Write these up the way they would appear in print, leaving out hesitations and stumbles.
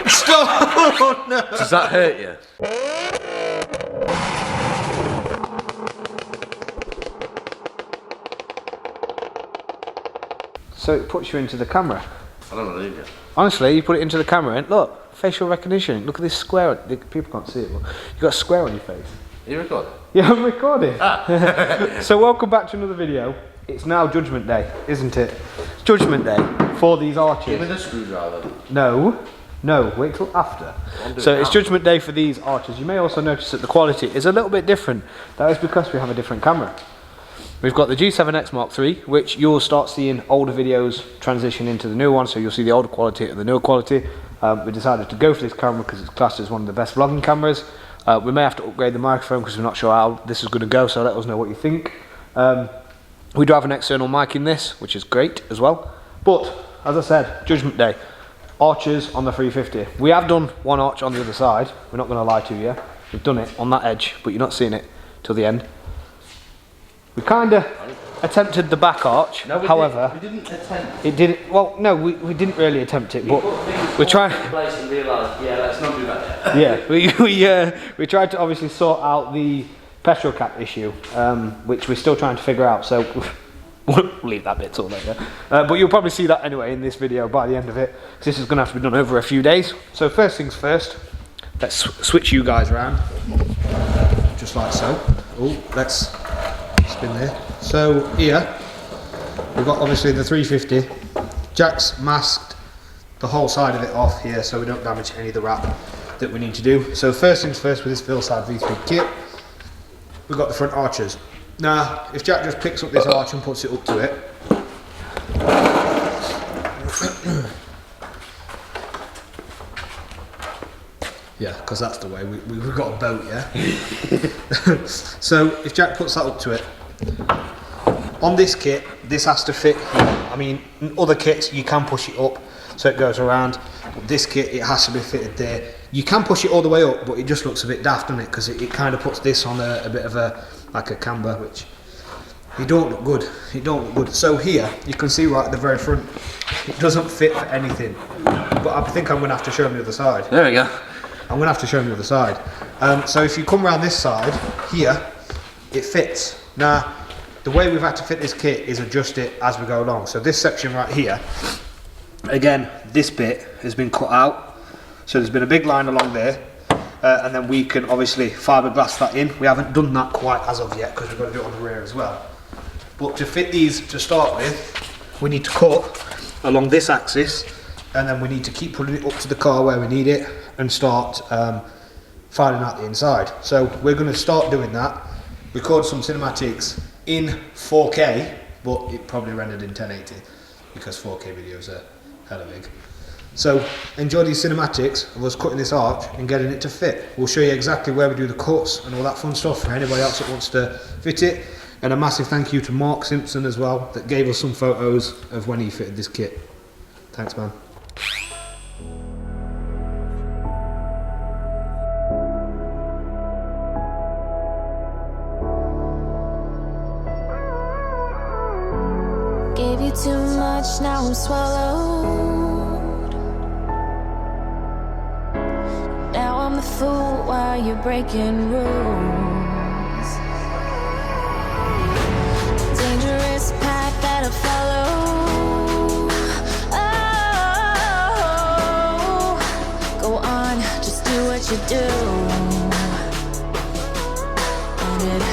Stop! Oh, no. Does that hurt you? So it puts you into the camera. I don't believe you. Honestly, you put it into the camera and look, facial recognition. Look at this square. People can't see it, but you've got a square on your face. Are you recording? Yeah, I'm recording. Ah. So welcome back to another video. It's now Judgment Day, isn't it? It's Judgment Day for these arches. Give me the screwdriver. No, wait till after. So it's Judgment Day for these arches. You may also notice that the quality is a little bit different. That is because we have a different camera. We've got the G7X Mark III, which you'll start seeing older videos transition into the new one, so you'll see the older quality and the newer quality. We decided to go for this camera because it's classed as one of the best vlogging cameras. We may have to upgrade the microphone because we're not sure how this is going to go, so let us know what you think. We do have an external mic in this, which is great as well. But, as I said, Judgment Day. Arches on the 350. We have done one arch on the other side, we're not going to lie to you. We've done it on that edge, but you're not seeing it till the end. We kind of attempted the back arch, no, however... We didn't attempt it. Didn't, well, no, we didn't really attempt it, but we're trying... And realised, yeah, let's not do that yet. Yeah, we tried to obviously sort out the petrol cap issue, which we're still trying to figure out, so we'll leave that bit till later. But you'll probably see that anyway in this video by the end of it, because this is going to have to be done over a few days. So first things first, let's switch you guys around, just like so. Oh, let's spin there. So here, we've got obviously the 350. Jack's masked the whole side of it off here so we don't damage any of the wrap that we need to do. So first things first with this Veilside V3 kit, we've got the front arches. Now, if Jack just picks up this arch and puts it up to it, yeah, because that's the way, we've got a boat, yeah? So if Jack puts that up to it, on this kit, this has to fit here. I mean, in other kits, you can push it up so it goes around. But this kit, it has to be fitted there. You can push it all the way up, but it just looks a bit daft, doesn't it? Because it kind of puts this on a bit of like a camber, which it don't look good. It don't look good. So here, you can see right at the very front, it doesn't fit for anything. But I think I'm going to have to show him the other side. There we go. I'm going to have to show him the other side. So if you come around this side, here, it fits. Now, the way we've had to fit this kit is adjust it as we go along. So this section right here, again, this bit has been cut out. So there's been a big line along there. And then we can obviously fiberglass that in. We haven't done that quite as of yet because we've got to do it on the rear as well. But to fit these to start with, we need to cut along this axis, and then we need to keep putting it up to the car where we need it and start filing out the inside. So we're going to start doing that, record some cinematics in 4K, but it probably rendered in 1080 because 4K videos are hella big. So enjoy these cinematics of us cutting this arch and getting it to fit. We'll show you exactly where we do the cuts and all that fun stuff for anybody else that wants to fit it. And a massive thank you to Mark Simpson as well, that gave us some photos of when he fitted this kit. Thanks, man. Gave you too much, now I'm swallowed. Now I'm the fool while you're breaking rules. Dangerous path that I follow. Oh, go on, just do what you do. And it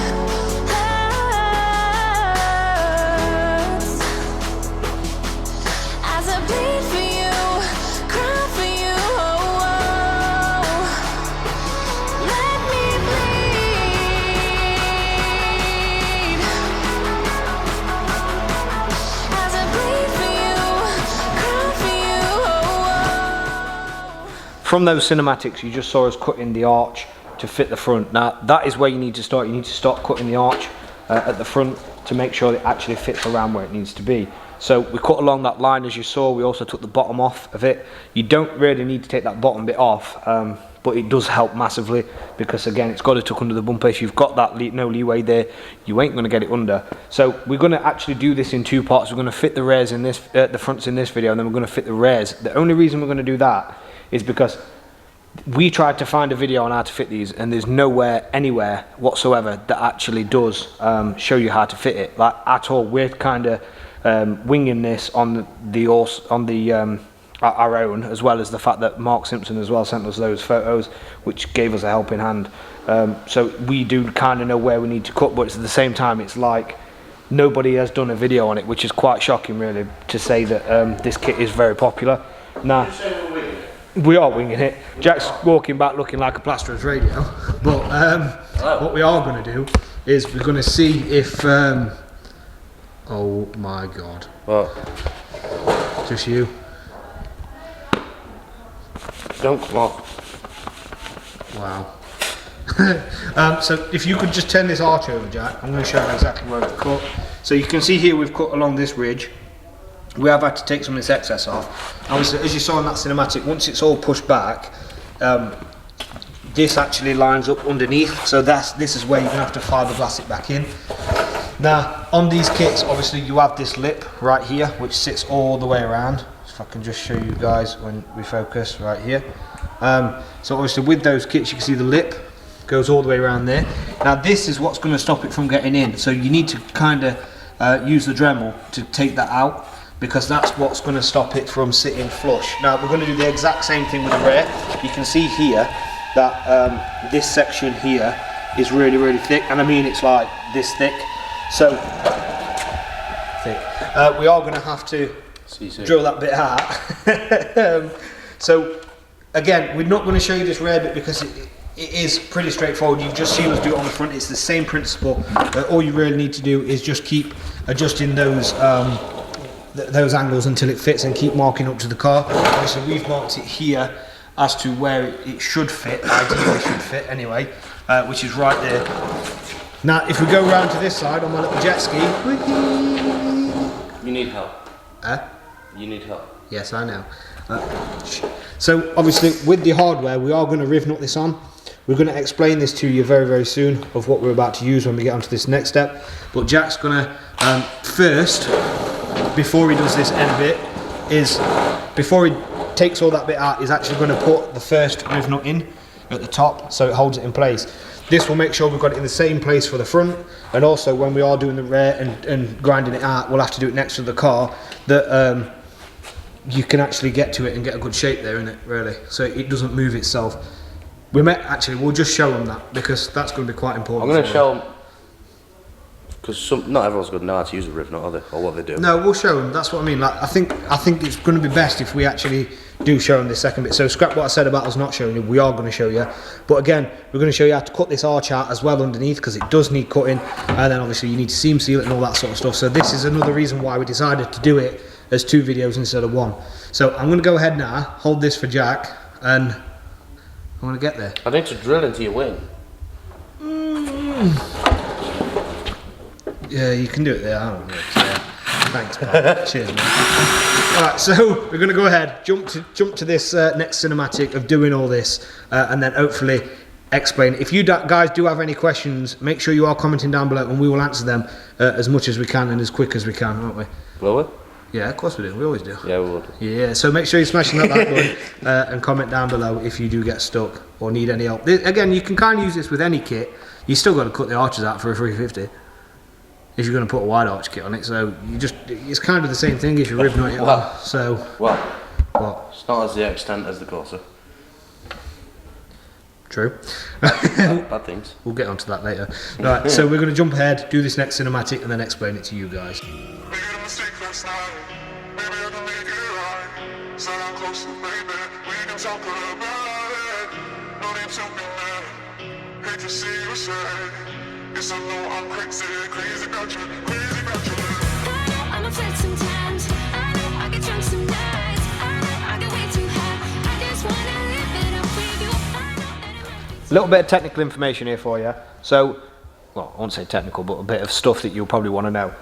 From those cinematics, you just saw us cutting the arch to fit the front. Now, that is where you need to start. You need to start cutting the arch at the front to make sure it actually fits around where it needs to be. So we cut along that line as you saw. We also took the bottom off of it. You don't really need to take that bottom bit off, but it does help massively because, again, it's got to tuck under the bumper. If you've got that no leeway there, you ain't going to get it under. So we're going to actually do this in two parts. We're going to fit the rears in this, the fronts in this video, and then we're going to fit the rears. The only reason we're going to do that is because we tried to find a video on how to fit these, and there's nowhere anywhere whatsoever that actually does show you how to fit it, like at all. We're kind of winging this on our own, as well as the fact that Mark Simpson as well sent us those photos, which gave us a helping hand. So we do kind of know where we need to cut, but at the same time, it's like nobody has done a video on it, which is quite shocking, really, to say that this kit is very popular. Now, we are winging it. Jack's walking back looking like a plasterer's radio, but what we are going to do is we're going to see if oh my god, What? just you. Don't come off. Wow. So if you could just turn this arch over, Jack, I'm going to show you exactly where we've cut. So you can see here we've cut along this ridge. We have had to take some of this excess off. Obviously, as you saw in that cinematic, once it's all pushed back, this actually lines up underneath. So this is where you're going to have to fiberglass it back in. Now, on these kits, obviously you have this lip right here, which sits all the way around. If I can just show you guys when we focus right here. So obviously with those kits, you can see the lip goes all the way around there. Now this is what's going to stop it from getting in. So you need to kind of use the Dremel to take that out, because that's what's going to stop it from sitting flush. Now we're going to do the exact same thing with the rear. You can see here that this section here is really, really thick, and I mean it's like this thick. So thick. We are going to have to drill that bit out. So again, we're not going to show you this rear bit because it is pretty straightforward. You've just seen us do it on the front. It's the same principle. All you really need to do is just keep adjusting those angles until it fits, and keep marking up to the car. So we've marked it here as to where it should fit, ideally should fit anyway, which is right there. Now if we go around to this side on my little jet ski, You need help. Huh? You need help. Yes, I know. So obviously with the hardware, we are going to riv nut this on. We're going to explain this to you very, very soon of what we're about to use when we get onto this next step. But Jack's going to first, before he does this end bit, before he takes all that bit out, he's actually going to put the first riv nut in at the top so it holds it in place. This will make sure we've got it in the same place for the front, and also when we are doing the rear and grinding it out, we'll have to do it next to the car, that you can actually get to it and get a good shape there, innit, really, so it doesn't move itself. We'll just show them that, because that's going to be quite important. I'm going to show them, because not everyone's going to know how to use a riv nut, are they, or what they do. No, we'll show them. That's what I mean. Like, I think it's going to be best if we actually do show them this second bit. So scrap what I said about us not showing you. We are going to show you, but again, we're going to show you how to cut this arch out as well underneath, because it does need cutting, and then obviously you need to seam seal it and all that sort of stuff. So this is another reason why we decided to do it as 2 videos instead of 1. So I'm going to go ahead now, hold this for Jack, and I'm going to get there. I need to drill into your wing. Yeah, you can do it there. I don't really care. Thanks, man. Cheers, man. Alright, so we're going to go ahead, jump to this next cinematic of doing all this, and then hopefully explain. If you guys do have any questions, make sure you are commenting down below, and we will answer them as much as we can and as quick as we can, won't we? Will we? Yeah, of course we do. We always do. Yeah, we would. Yeah, so make sure you're smashing that like button and comment down below if you do get stuck or need any help. Again, you can kind of use this with any kit. You still got to cut the arches out for a 350 if you're going to put a wide arch kit on it. So it's kind of the same thing if you're riv nutting it on. So what? It's not as the extent as the Corsa. True. Bad things. We'll get onto that later. Right, so we're going to jump ahead, do this next cinematic, and then explain it to you guys. I'm afraid sometimes. I know I get drunk some nights. I know I get way too high. I just wanna live it up with you. I know. A little bit of technical information here for you. So, well, I won't say technical, but a bit of stuff that you'll probably want to know.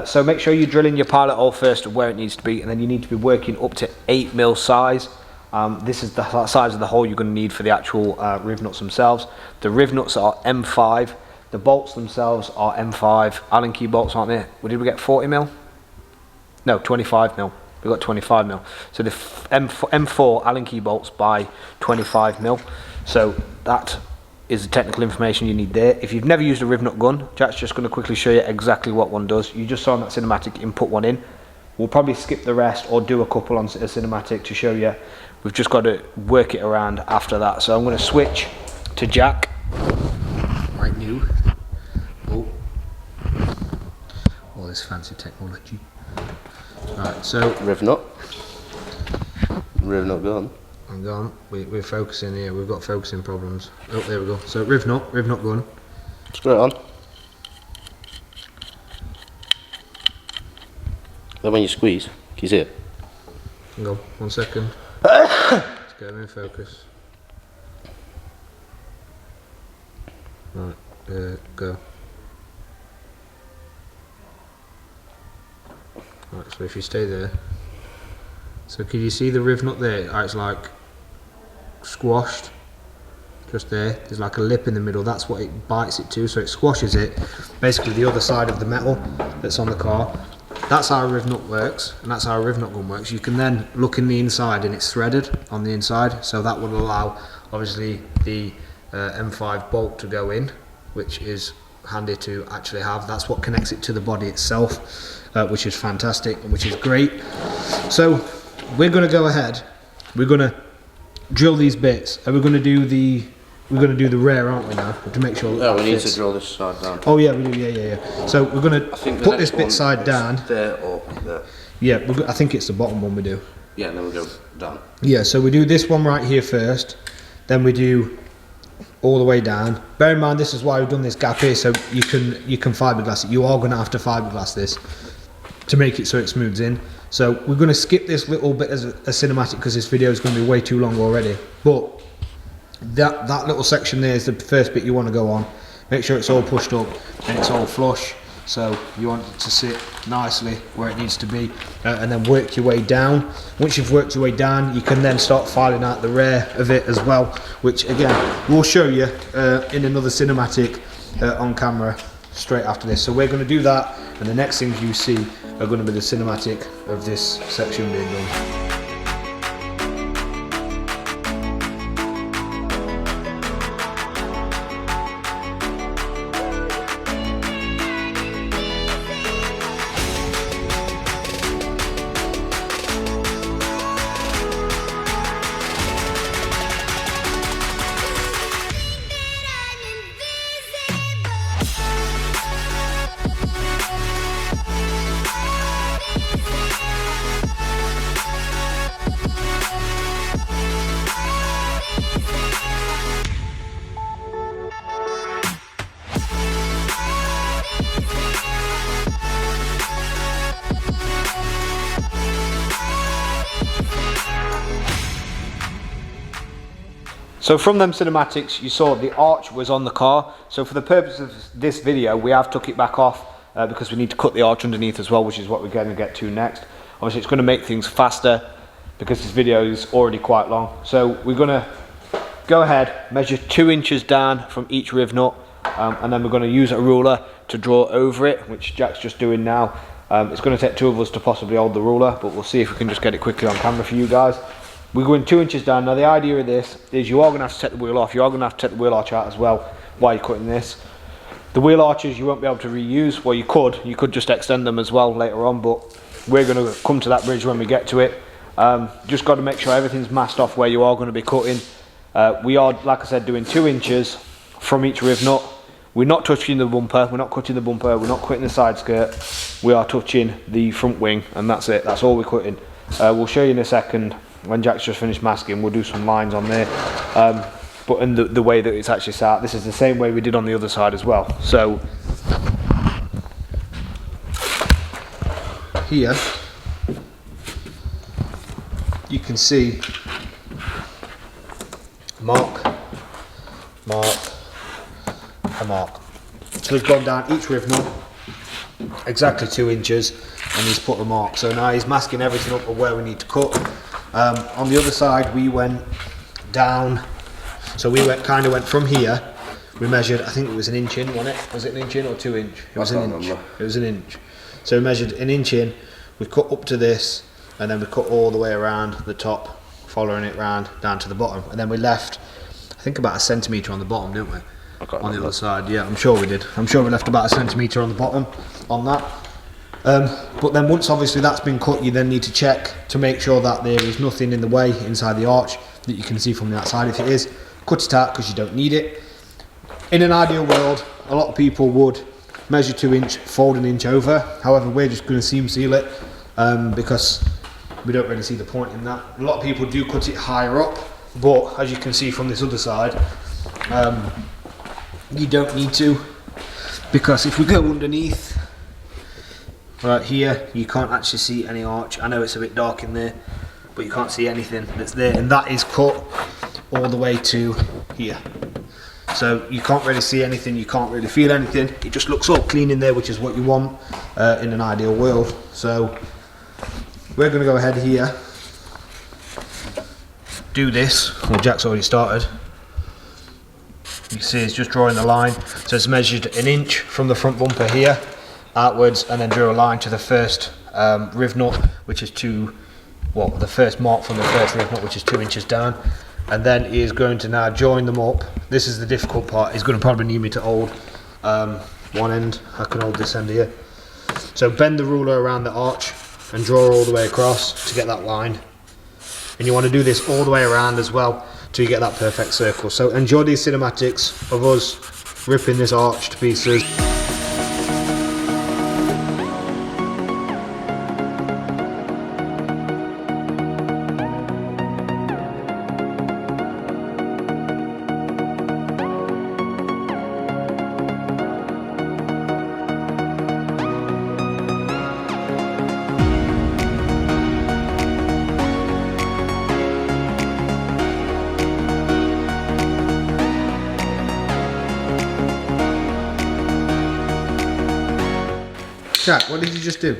So make sure you drill in your pilot hole first of where it needs to be, and then you need to be working up to 8mm size. This is the size of the hole you're going to need for the actual riv nuts themselves. The riv nuts are M5. The bolts themselves are M5. Allen key bolts, aren't they? Did we get 40mm? No, 25mm. we've got 25mm. So the M4 Allen key bolts by 25mm. So that is the technical information you need there. If you've never used a rivnut gun, Jack's just going to quickly show you exactly what one does. You just saw in that cinematic, you can put one in. We'll probably skip the rest or do a couple on a cinematic to show you. We've just got to work it around after that. So I'm going to switch to Jack. Right new. Oh, all this fancy technology. Right, so Rivnut gun. I'm gone. We're focusing here. We've got focusing problems. Oh, there we go. So rivnut gun. Screw it on. Then when you squeeze, can you see it? Hang on, 1 second. Let's get him in focus. Right, go. Right, so if you stay there. So can you see the rivnut there? It's like squashed. Just there. There's like a lip in the middle. That's what it bites it to. So it squashes it. Basically the other side of the metal that's on the car. That's how a rivnut works, and that's how a rivnut gun works. You can then look in the inside and it's threaded on the inside, so that would allow obviously the M5 bolt to go in, which is handy to actually have. That's what connects it to the body itself, which is fantastic and which is great. So we're going to go ahead, we're going to drill these bits, and we're going to do the rear, aren't we now, to make sure Yeah, we need fits. to drill this side down. Oh yeah, we do, yeah. So we're going to put this bit side down. There or there. Yeah, I think it's the bottom one we do. Yeah, and then we go down. Yeah, so we do this one right here first, then we do all the way down. Bear in mind, this is why we've done this gap here, so you can fiberglass it. You are going to have to fiberglass this to make it so it smooths in. So we're going to skip this little bit as a cinematic because this video is going to be way too long already. But that little section there is the first bit you want to go on. Make sure it's all pushed up and it's all flush. So you want it to sit nicely where it needs to be, and then work your way down. Once you've worked your way down, you can then start filing out the rear of it as well, which again we'll show you in another cinematic on camera straight after this. So we're going to do that, and the next things you see are going to be the cinematic of this section being done. So from them cinematics, you saw the arch was on the car. So for the purpose of this video, we have took it back off because we need to cut the arch underneath as well, which is what we're going to get to next. Obviously, it's going to make things faster because this video is already quite long. So we're going to go ahead, measure 2 inches down from each rivnut, and then we're going to use a ruler to draw over it, which Jack's just doing now. It's going to take 2 of us to possibly hold the ruler, but we'll see if we can just get it quickly on camera for you guys. We're going 2 inches down. Now the idea of this is you are going to have to take the wheel off. You are going to have to take the wheel arch out as well while you're cutting this. The wheel arches you won't be able to reuse. Well, you could just extend them as well later on, but we're going to come to that bridge when we get to it. Just got to make sure everything's masked off where you are going to be cutting. We are, like I said, doing 2 inches from each rivnut. We're not touching the bumper, we're not cutting the bumper, we're not cutting the side skirt. We are touching the front wing, and that's it. That's all we're cutting. We'll show you in a second. When Jack's just finished masking, we'll do some lines on there, but in the way that it's actually sat, this is the same way we did on the other side as well. So here you can see mark, a mark. So we've gone down each rivnut exactly 2 inches, and he's put a mark. So now he's masking everything up of where we need to cut. On the other side, we went down, so we kind of went from here. We measured, I think it was 1 inch in, wasn't it? Was it 1 inch in or 2 inch? It was 1 inch. It was 1 inch. So we measured 1 inch in. We cut up to this, and then we cut all the way around the top, following it round down to the bottom, and then we left, I think, about a centimetre on the bottom, didn't we? On the other side, yeah, I'm sure we did. I'm sure we left about a centimetre on the bottom on that. But then once obviously that's been cut, you then need to check to make sure that there is nothing in the way inside the arch that you can see from the outside. If it is, cut it out because you don't need it. In an ideal world, a lot of people would measure 2 inch, fold 1 inch over. However, we're just going to seam seal it because we don't really see the point in that. A lot of people do cut it higher up, but as you can see from this other side, you don't need to, because if we go underneath right here, you can't actually see any arch. I know it's a bit dark in there, but you can't see anything that's there, and that is cut all the way to here. So you can't really see anything, you can't really feel anything. It just looks all clean in there, which is what you want in an ideal world. So we're going to go ahead here, do this. Well, Jack's already started. You can see it's just drawing the line. So it's measured 1 inch from the front bumper here outwards, and then drew a line to the first riv nut, which is the first mark from the first riv nut, which is 2 inches down. And then he is going to now join them up. This is the difficult part. He's going to probably need me to hold one end. I can hold this end here. So bend the ruler around the arch and draw all the way across to get that line. And you want to do this all the way around as well till you get that perfect circle. So enjoy these cinematics of us ripping this arch to pieces. Jack, what did you just do?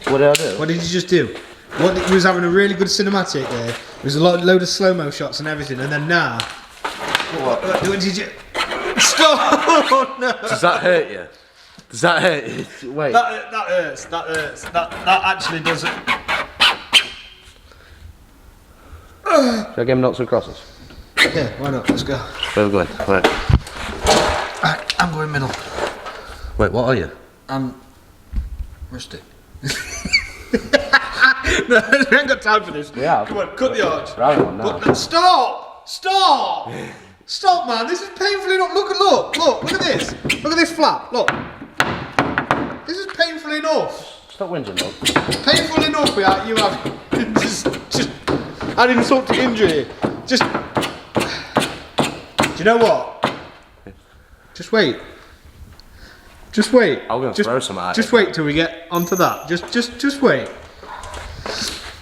What did I do? What did you just do? You was having a really good cinematic there. There was a load of slow-mo shots and everything, and then now... What did you... Stop! Oh, no! Does that hurt you? Does that hurt you? Wait. That hurts. That hurts. That actually does it. Should I give him knots and crosses? Yeah, why not? Let's go. Where are we going? Right. Alright, I'm going middle. Wait, what are you? I'm... rusty. No, we ain't got time for this. Yeah. Come on, cut the arch. Right on now. Stop! Stop! Stop, man. This is painfully not. Look at this. Look at this flap. Look. This is painful enough. Stop whinging, look. Painful enough without you having just adding insult to injury. Just. Do you know what? Just wait. Just wait. I'm gonna throw some at Just you. wait till we get onto that. Just wait.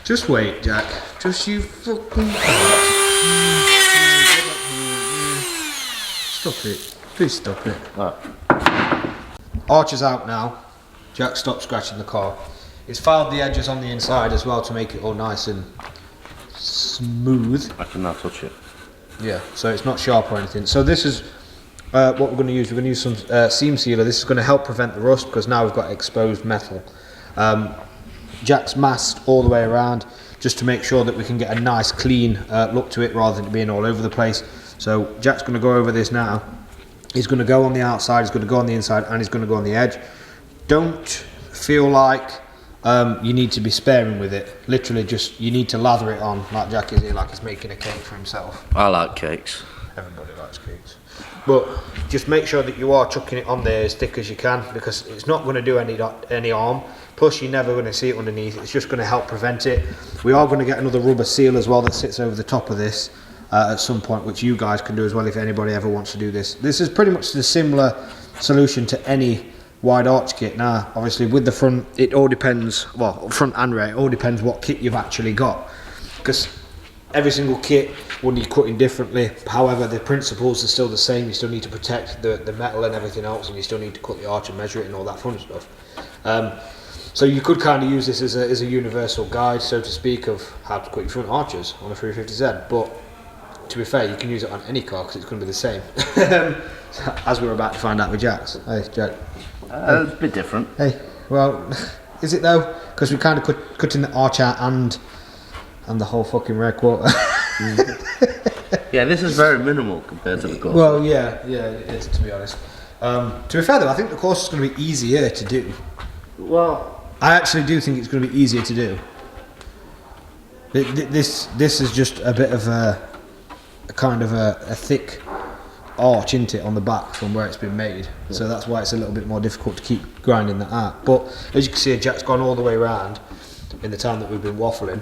Just wait, Jack. Just you fucking. Stop it. Please stop it. Right. Arch is out now. Jack, stop scratching the car. It's filed the edges on the inside as well to make it all nice and smooth. I can now touch it. Yeah, so it's not sharp or anything. So this is what we're going to use. We're going to use some seam sealer. This is going to help prevent the rust because now we've got exposed metal. Jack's masked all the way around just to make sure that we can get a nice clean look to it rather than being all over the place. So Jack's going to go over this now. He's going to go on the outside, he's going to go on the inside, and he's going to go on the edge. Don't feel like you need to be sparing with it. Literally just, you need to lather it on like Jack is here, like he's making a cake for himself. I like cakes. Everybody likes cakes. But just make sure that you are chucking it on there as thick as you can because it's not going to do any harm. Plus you're never going to see it underneath. It's just going to help prevent it. We are going to get another rubber seal as well that sits over the top of this at some point, which you guys can do as well if anybody ever wants to do this. This is pretty much the similar solution to any wide arch kit. Now obviously with the front it all depends, well front and rear, it all depends what kit you've actually got because every single kit will need cutting differently. However, the principles are still the same. You still need to protect the metal and everything else, and you still need to cut the arch and measure it and all that fun stuff. So you could kind of use this as a universal guide, so to speak, of how to cut your front arches on a 350Z. But to be fair, you can use it on any car because it's going to be the same. As we were about to find out with Jack's. Hey, Jack. It's a bit different. Hey, well, Is it though? Because we're kind of cutting the arch out and the whole fucking rear quarter. Yeah, this is very minimal compared to the course. Well, yeah, it is, to be honest. To be fair though, I think the course is going to be easier to do. Well, I actually do think it's going to be easier to do. This is just a bit of a kind of a thick arch, isn't it, on the back from where it's been made. So that's why it's a little bit more difficult to keep grinding that out. But as you can see, Jack's gone all the way around in the time that we've been waffling.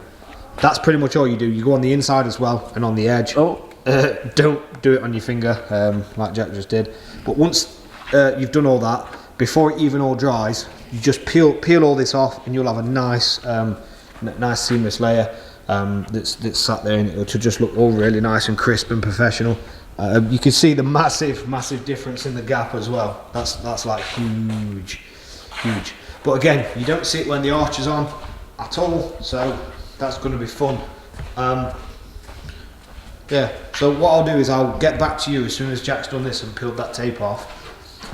That's pretty much all you do. You go on the inside as well and on the edge. oh, Don't do it on your finger like Jack just did. But once you've done all that, before it even all dries, you just peel all this off, and you'll have a nice nice seamless layer that's sat there, and it'll just look all really nice and crisp and professional. You can see the massive difference in the gap as well. That's like huge. But again, you don't see it when the arch is on at all, so that's going to be fun. Yeah, so what I'll do is I'll get back to you as soon as Jack's done this and peeled that tape off,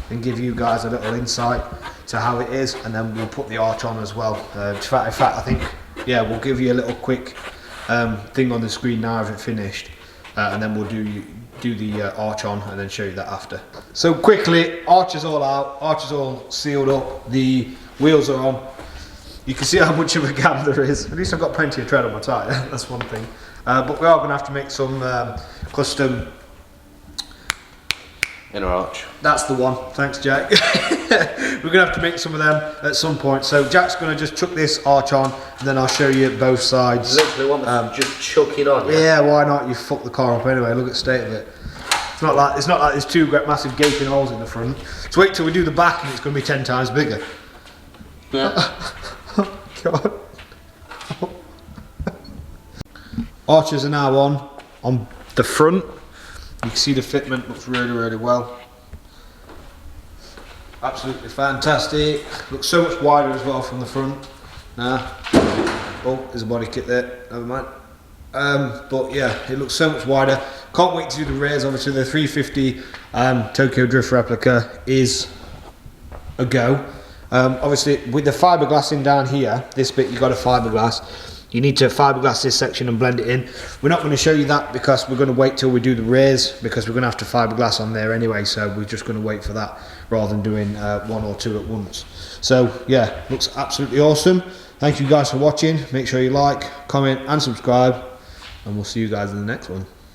and give you guys a little insight to how it is, and then we'll put the arch on as well. In fact, I think, yeah, we'll give you a little quick thing on the screen now of it finished, and then we'll do the arch on and then show you that after. So quickly, arch is all out, arch is all sealed up, the wheels are on. You can see how much of a gap there is. At least I've got plenty of tread on my tyre, that's one thing. But we are going to have to make some custom inner arch. That's the one. Thanks, Jack. We're going to have to make some of them at some point. So Jack's going to just chuck this arch on, and then I'll show you both sides. Literally want to just chuck it on. Yeah, why not? You fucked the car up anyway. Look at the state of it. It's not like there's two massive gaping holes in the front. So wait till we do the back, and it's going to be 10 times bigger. Yeah. Oh, God. Arches are now on the front. You can see the fitment looks really well. Absolutely fantastic. Looks so much wider as well from the front. Oh, there's a body kit there. Never mind. But yeah, it looks so much wider. Can't wait to do the rears. Obviously, the 350 Tokyo Drift replica is a go. Obviously, with the fiberglass in down here, this bit you got a fiberglass. You need to fiberglass this section and blend it in. We're not going to show you that because we're going to wait till we do the rears, because we're going to have to fiberglass on there anyway, so we're just going to wait for that rather than doing one or two at once. So yeah, looks absolutely awesome. Thank you guys for watching. Make sure you like, comment and subscribe, and we'll see you guys in the next one.